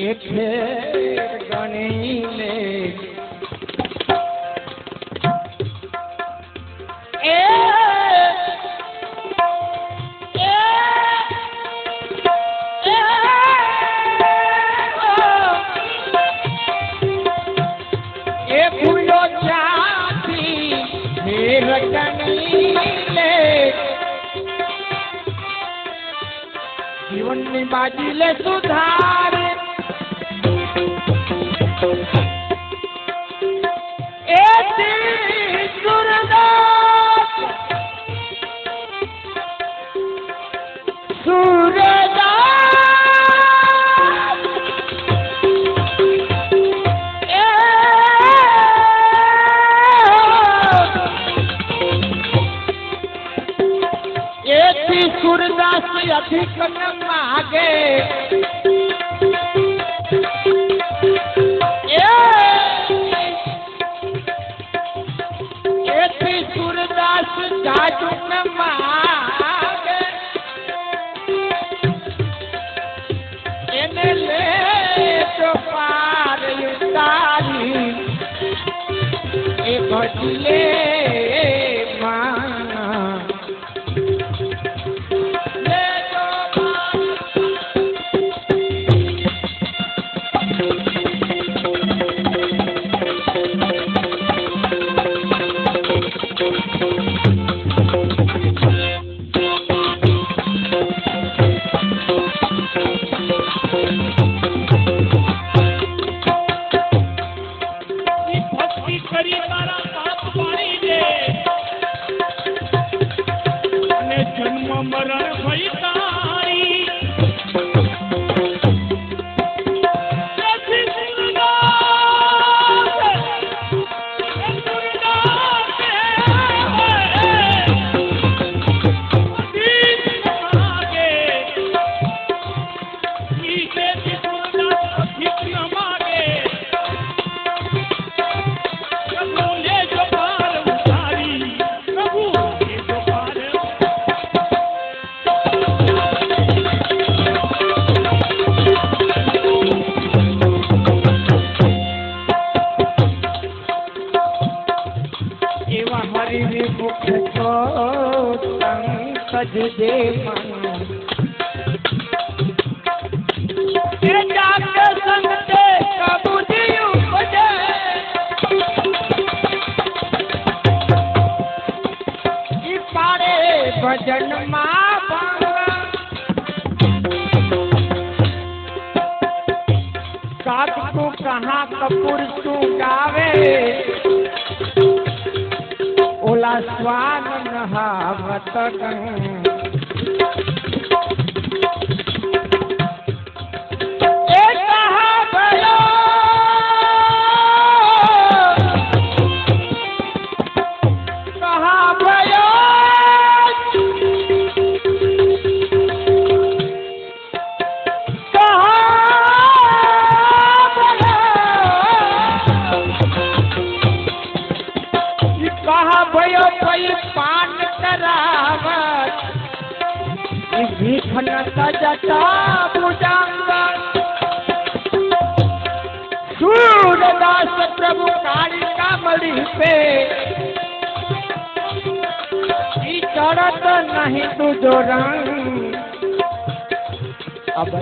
एक गणी ले जीवन ની બાજી લે સુધાર એથી સુરદાસ सूरदास अधिक न मागे सूरदास जाजू न मागे एने ले तो पार उतारी ए भजले भजन सात को कहाँ कपूर तू गावे ओला स्वान नहावत सूरदास प्रभु कालिका मणि पे चढ़त नहीं तुझो रंग अब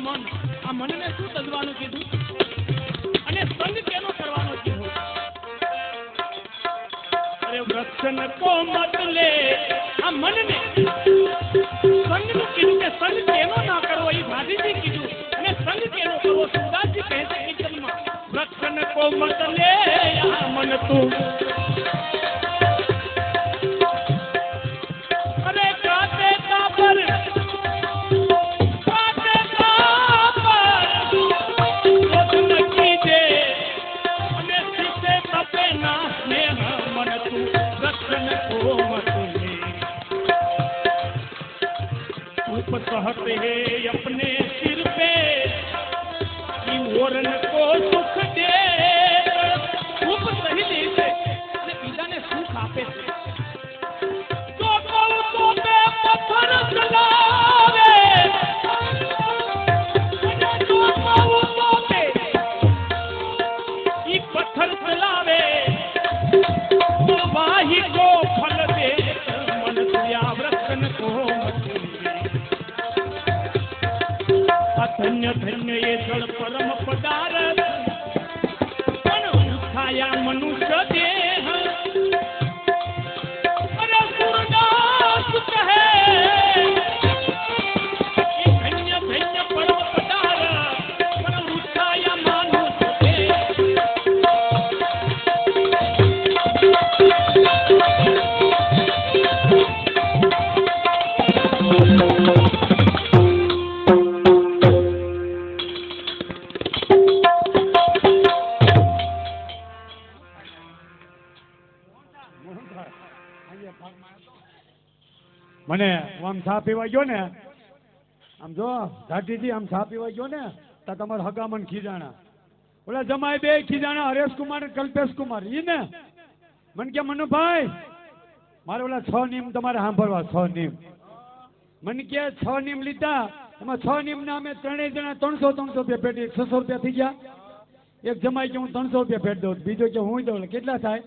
मन आ मन ने शू तजवानु कीधु अने संग केनो करवानो कीधु अरे वृक्षन को मत ले आ मन ने संग नु कीधु के संग केनो ना करवो ई भाजीजी कीधु अने संग केनो करवो सूरदास जी कहते कीर्तन में वृक्षन को मत ले आ मन तू अरे काते काबर रहते हैं अपने सिर पे कि ओरन को सुख दे सुख सही दे અને બીજાને સુખ આપે છે તો કહું તો બે પથ્થર ચલાવે તો કહું તો બે ઈ પથ્થર ચલાવે તો વાહી को फल दे मन तुया व्रतन को धन्य धन्य ये जल परम पदार्थ छाया मनुष्य देह अरे सूरदास कहे ये धन्य धन्य परम पदार्थ परम छाया मनुष्य देह મને આમ ચા પીવા ગયો ને આમ જો ધાટીથી આમ ચા પીવા ગયો ને તો તમારા હગામન ખીજાણા ઓલા જમાઈ બે ખીજાણા હરેશકુમાર અને કલ્પેશકુમાર ઈ ને મને કે મનુભાઈ મારે ઓલા 6 નિયમ તમારે સાંભળવા 6 નિયમ મને કે 6 નિયમ લીધા એમાં 6 નિયમ ના અમે ત્રણેય જણા 300 રૂપિયા ભેટી 600 રૂપિયા થઈ ગયા એક જમાઈ કે હું 300 રૂપિયા ભેટ દઉં બીજો કે હું દઉં કેટલા થાય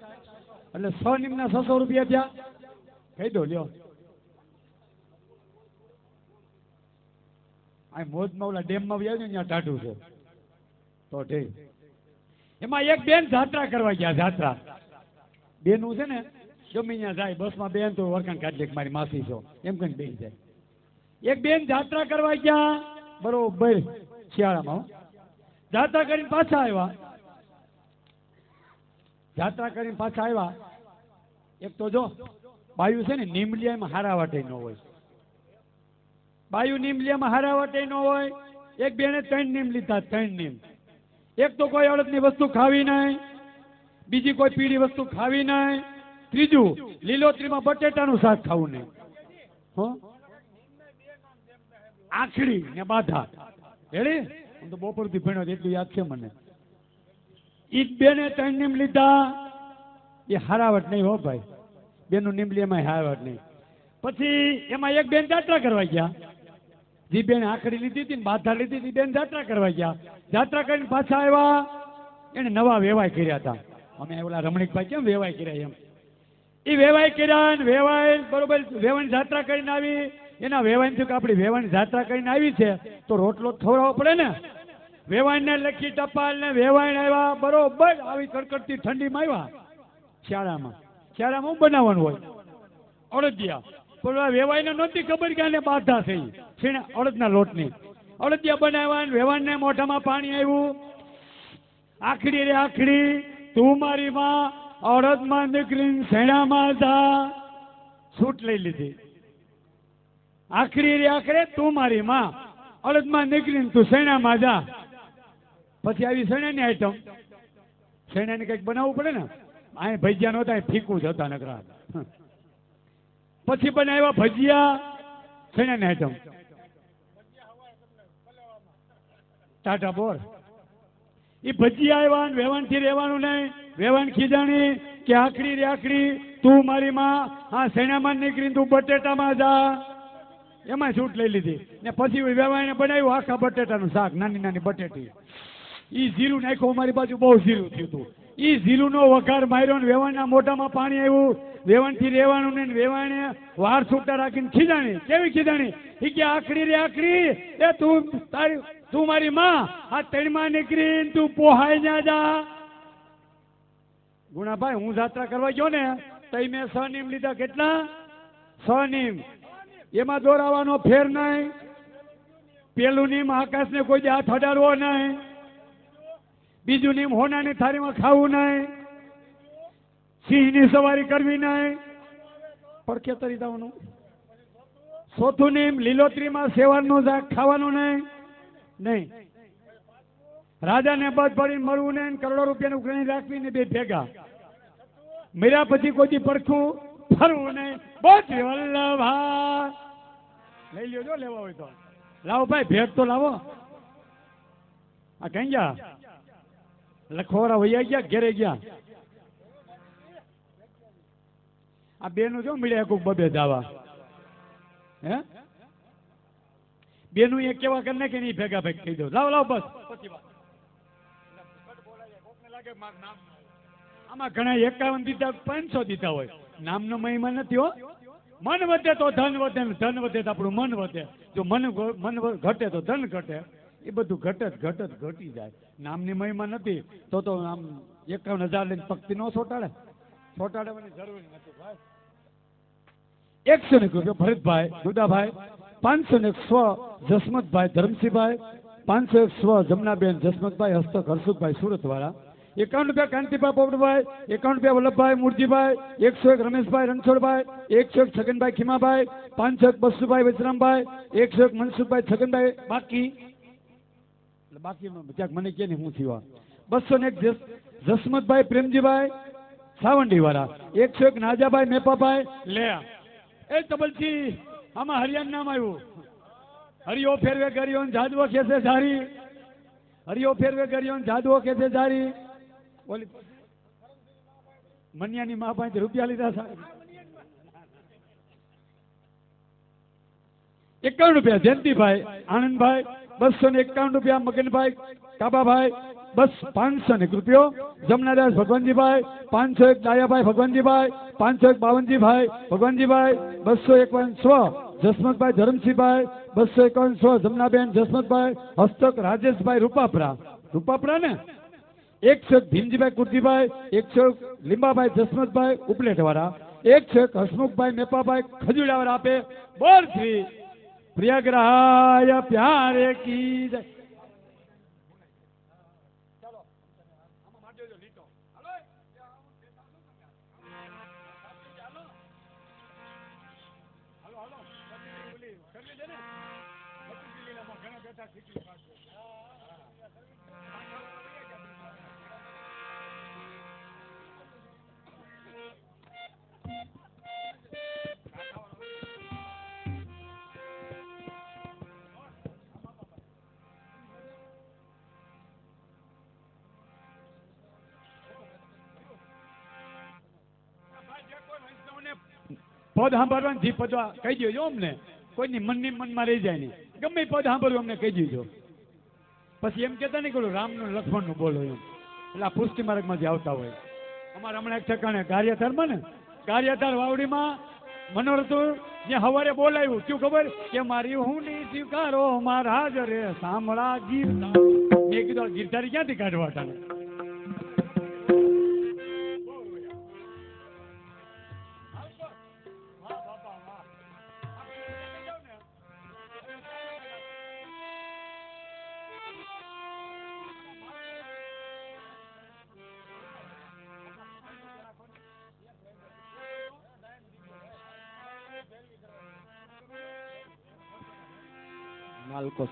એટલે 6 નિયમ ના 600 રૂપિયા થયા કહી દો લ્યો આ મોજમાં ઓલા ડેમમાં વ્યાજ ને ત્યાં ટાઢું છે તો ઠીક એમાં એક બેન જાત્રા કરવા ગયા જાત્રા બેનું છે ને ગમે ત્યાં જાય બસમાં બેન તો વરખાણ કાઢી લે મારી માસી છો એમ કઈ બેન જાય એક બેન જાત્રા કરવા ગયા બરોબર શિયાળામાં જાત્રા કરીને પાછા આવ્યા જાત્રા કરીને પાછા આવ્યા એક તો જો બાયુ છે ને નીમલિયામાં હારાવાટે ન હોય બાયુ નીમલિયામાં હારાવાટે ન હોય એક બેને 3 નીમ લીધા 3 નીમ એક તો કોઈ અડદની વસ્તુ ખાવી નહીં બીજી કોઈ પીળી વસ્તુ ખાવી નહીં ત્રીજું લીલોતરીમાં બટેટાનું શાક ખાવું નહીં હો આખડી ને બાધા રેડી હું તો બપોરથી ભણ્યો એટલું યાદ છે મને ઈ બેને 3 નીમ લીધા એ હારાવટ નહીં હો ભાઈ બેનું નીમલીમાં હારાવટ નહીં પછી એમાં એક બેન જાત્રા કરવા ગયા જે બેન આખડી લીધી હતી ને બાધા લીધી હતી બેન જાત્રા કરવા ગયા જાત્રા કરીને પાછા આવ્યા એને નવા વેવાય કર્યા હતા અમે ઓલા રમણીકભાઈ કેમ વેવાય કર્યા એમ એ વેવાય કર્યા ને વેવાય બરોબર વેવાની જાત્રા કરીને આવી એના વેવાય થયું કે આપણી વેવાની જાત્રા કરીને આવી છે તો રોટલો ખવડાવવો પડે ને વેવાઈને લખી ટપાલ ને વેવાઈને આવ્યા બરોબર આવી કડકડતી ઠંડીમાં આવ્યા શિયાળામાં બનાવવાનું હોય અડદિયા પણ વેવાઈને નહોતી ખબર કે આને બાધા થઈ છીણે અડદના લોટની અડદિયા બનાવ્યા ને વેવાઈને મોઢામાં પાણી આવ્યું આખડી રે આખડી તું મારી માં અડદમાં નીકળીને શેણામાં જા છૂટ લઈ લીધી આખડી રે આખડે તું મારી માં અડદમાં નીકળીને તું શેણામાં જા પછી આવી શેણાની આઈટમ શેણાની કંઈક બનાવવું પડે ને અહીં ભજીયા નહોતા અહીં ફીકું જ હતા નકરા પછી બનાવ્યા ભજીયા શેણાની આઈટમ ટાટા બોર એ ભજીયા આવ્યા વેવાણથી રહેવાનું નહીં વેવાણ ખીજાણી કે આખડી રે આખડી તું મારી માં હા શેણામાં નીકળીને તું બટેટામાં જા એમાં છૂટ લઈ લીધી ને પછી વેવાઈને બનાવ્યું આખા બટેટાનું શાક નાની નાની બટેટી ઈ જીરું નાખ્યું મારી બાજુ બહુ જીરું થયું હતું ઈ જીરુંનો વઘાર માર્યો ને વેવાણના મોઢામાં પાણી આવ્યું વેવાણથી રહેવાનું ને વેવાણે વાર છૂટા રાખીને ખીજાણી કેવી ખીજાણી ઈ કે આખડી રે આખડી એ તું મારી માં આ તણમાં નીકળીને તું પોહાઈ ના જા ગુણાભાઈ હું જાત્રા કરવા ગયો ને તો મેં 6 નીમ લીધા કેટલા 6 નીમ એમાં દોરાવાનો ફેર નહીં પેલું નીમ આકાશને કોઈ દે હાથ અડાડવો નહીં બીજું નીમ હોનાની થાળીમાં ખાવું નહીં સિંહની સવારી કરવી નહીં પડખે તરી જવાનું ચોથું નીમ લીલોતરીમાં સેવાનું શાક ખાવાનું નહીં રાજાને બધ ભરીને મળવું નહીં કરોડો રૂપિયાનું ગણી રાખવી ને બે ભેગા મેરા પછી કોઈ પડખું ફરવું નહીં બહુ વલ્લભા લઈ લ્યો જો લેવા હોય તો લાવો ભાઈ ભેટ તો લાવો. આ કઈ ગયા લખોરા વૈયા ગયા ઘેરે ગયા. આ બેનું જો મળ્યા કોક બબે દાવા હે બેનું એ કેવા કરીને કે નહીં ભેગા ભેગ કહી દો. લાવો લાવો બસ પછી વાત. આમાં ઘણા 51 દીધા 500 દીધા હોય. નામનો મહિમા નથી હો. મન વધે તો ધન વધે ને ધન વધે તો આપણું મન વધે. જો મન ઘટે તો ધન ઘટે. એ બધું ઘટી જાય. નામની મહિમા નથી તો આમ 51,000 લઈને પક્તિ નો છોટાડવાની જરૂર નથી ભાઈ. 101 રૂપિયા ભરતભાઈ દુદાભાઈ, 501 સ્વ જસમતભાઈ ધરમસિંહભાઈ, 501 સ્વ જમનાબેન જસમતભાઈ હસ્તક હર્ષુભાઈ સુરતવાળા, 51 રૂપિયા કાંતિભાઈ પોપટભાઈ, 51 રૂપિયા વલ્લભભાઈ મૂળજીભાઈ, 101 રમેશભાઈ રણછોડભાઈ, 101 છગનભાઈ ખીમાભાઈ, 501 બસુભાઈ વિશ્રામભાઈ, 101 મનસુખભાઈ છગનભાઈ બાકી ક્યાંક મને કે નહીં હું થયું. 201 જસમતભાઈ પ્રેમજીભાઈ સાવંડી વાળા, 101 નાજાભાઈ મેપાભાઈ લે. એ તબલજી આમાં હરિયાણ નામ આવ્યું. હરિયો ફેરવે ગરિયો જાદવો ખેસે ઝારી, હરિયો ફેરવે ગરિયો જાદવો ખેસે ઝારી. ઓલી મનિયાની મા પાસે રૂપિયા લીધા સાહેબ. 51 રૂપિયા જયંતિભાઈ આનંદભાઈ, 251 રૂપિયા મગનભાઈ કાબાભાઈ, બસ 501 રૂપિયો જમનાદાસ ભગવાનજીભાઈ, 501 દાયાભાઈ ભગવાનજીભાઈ, 501 બાવનજીભાઈ ભગવાનજીભાઈ, 251 સ્વ જસમતભાઈ ધરમસિંહભાઈ, 251 સ્વ જમનાબેન જસમતભાઈ હસ્તક રાજેશભાઈ રૂપાપરા ને, 101 ભીમજીભાઈ કુરજીભાઈ, 101 લીંબાભાઈ જસમતભાઈ ઉપલેટવાળા, 101 હસમુખભાઈ મેપાભાઈ ખજુડાવાળા આપે. બોલ શ્રી પ્રિયગ્રહાય પ્યારે કી જય. પદ સાંભળવાનું જે પદ કહી દેજો અમને, કોઈની મનની મનમાં રહી જાય નહીં. ગમે પદ સાંભળવું અમને કહી દેજો. પછી એમ કહેતા નહીં કે રામનું લક્ષ્મણનું બોલો એમ. એટલે આ પુષ્ટિ માર્ગમાં જે આવતા હોય. અમારે હમણાં એક ઠેકાણે ગારિયાધારમાં ને ગારિયાધાર વાવડીમાં મનોરથ જે હવારે બોલાવ્યું શું ખબર કે મારી હુંડી સ્વીકારો મહારાજ રે સાંભળા ગીરધાર. મેં કીધું ગીરધારી ક્યાંથી કાઢવા હતા. Malcos.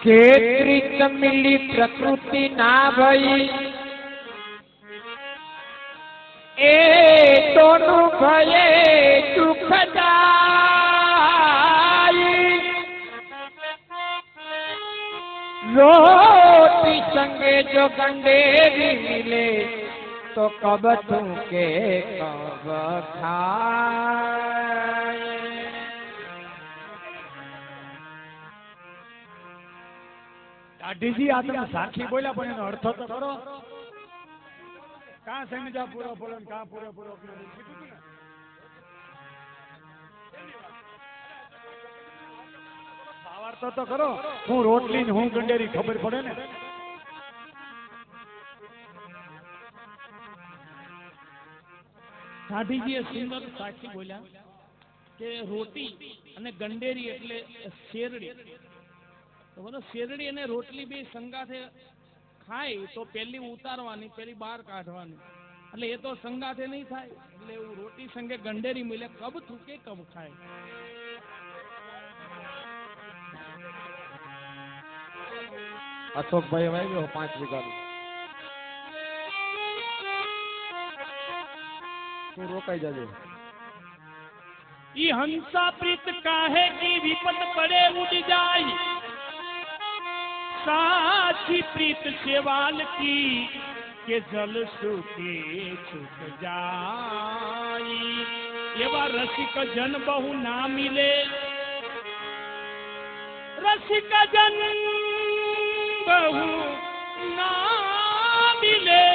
क्षेत्रित मिली प्रकृति ना भई ए दोनों भये दुखदाई रोटी संगे जो गंडेरी मिले तो कब तू के कब खाए દાઢીજી આ તમે સાખી બોલ્યા પણ એનો અર્થ તો કરો. કાં સમજા પૂરો પૂરો ને કાં પૂરો પૂરો કીધું હતું ને. ભાવાર્થ તો કરો. હું રોટલી ને હું ગંડેરી ખબર પડે ને. ગાંધીજીએ સુંદર સાક્ષી બોલ્યા કે રોટી અને ગંડેરી એટલે શેરડી. તો બોલો શેરડી અને રોટલી બે સંગાથે ખાય તો પેલી ઉતારવાની પેલી બહાર કાઢવાની, એટલે એ તો સંગાથે નહીં થાય. એટલે એવું રોટી સંગે ગંડેરી મિલે કબ થૂકે કબ ખાય. અશોકભાઈ વાગ્યો 5 વીઘાનું. તું રોકાઈ જાજો. ई हंसा प्रीत काहे की विपत पड़े उड़ जाई, साची प्रीत सेवाल की के जल सूखे छूट जाई. एवा रसिक जन बहु ना मिले, रसिक जन बहु ना मिले,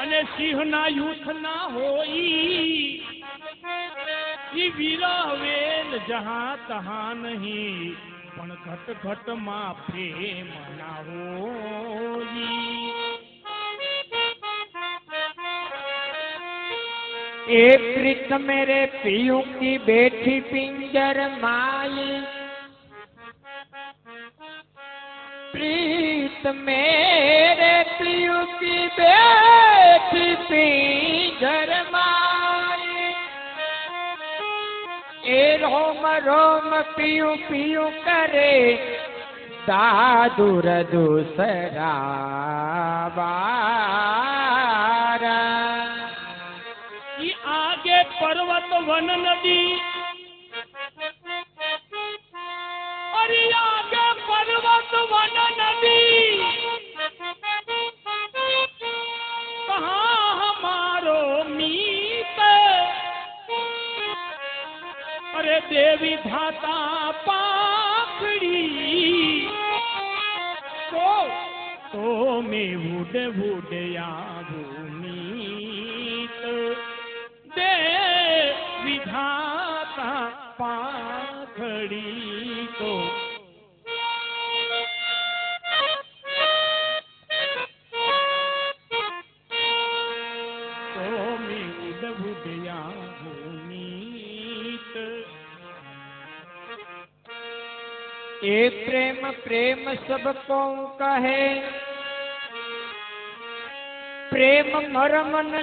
અને સિંહના યુથ ના હોઈ, વીરા વેલ જહાં તહાં નહીં, પણ ઘટ ઘટ માં પ્રેમ ના હોઈ. ए प्रीत मेरे पियू की बैठी पिंजर माई, प्रीत मेरे पियू की बैठी पिंजर माई, ए रोम रोम पियू पियू करे दादुर दूसरा बारा. आगे पर्वत वन नदी, और आगे पर्वत वन नदी, कहाँ हमारो मीत, अरे देवी धाता पाखड़ी, तो मैं वुड वुड मीत, दे विधाता पाखड़ी को. तो मैं उड़ उड़या भूमित. ए प्रेम प्रेम सबको कहे, प्रेम मरम न